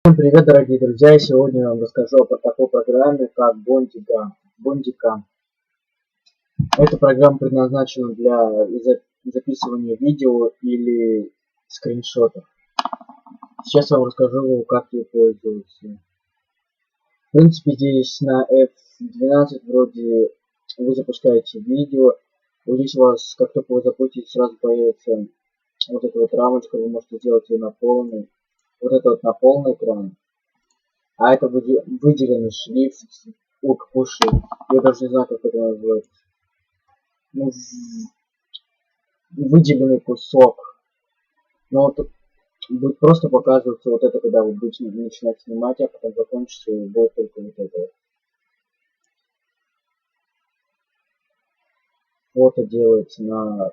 Всем привет, дорогие друзья! Сегодня я вам расскажу о такой программе, как Bondicam. Эта программа предназначена для записывания видео или скриншотов. Сейчас я вам расскажу, как ей пользоваться. В принципе, здесь на F12 вроде вы запускаете видео. Вот здесь у вас, как только вы запустите, сразу появится вот эта вот рамочка, вы можете сделать ее на полный. Вот это вот на полный экран. А это выделенный шрифт, пуши. Я даже не знаю, как это называется. Ну, выделенный кусок. Но вот будет просто показываться вот это, когда вы будете начинать снимать, а потом закончите, и будет только вот это. Фото делается на...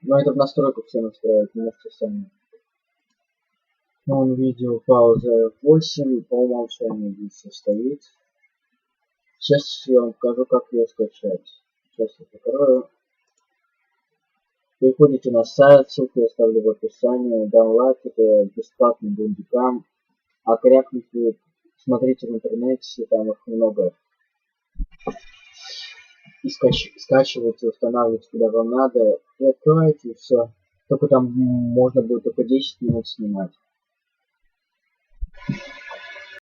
Но это в настройках все настраивать, не можете сами. Но видео пауза 8 по умолчанию здесь состоит. Сейчас я вам покажу, как ее скачать. Сейчас я покрою. Переходите на сайт, ссылку я оставлю в описании. Download, это бесплатный Bondicam. А крякните, смотрите в интернете, там их много. И скачивайте, устанавливайте, куда вам надо. И открывайте, и все. Только там можно будет только 10 минут снимать.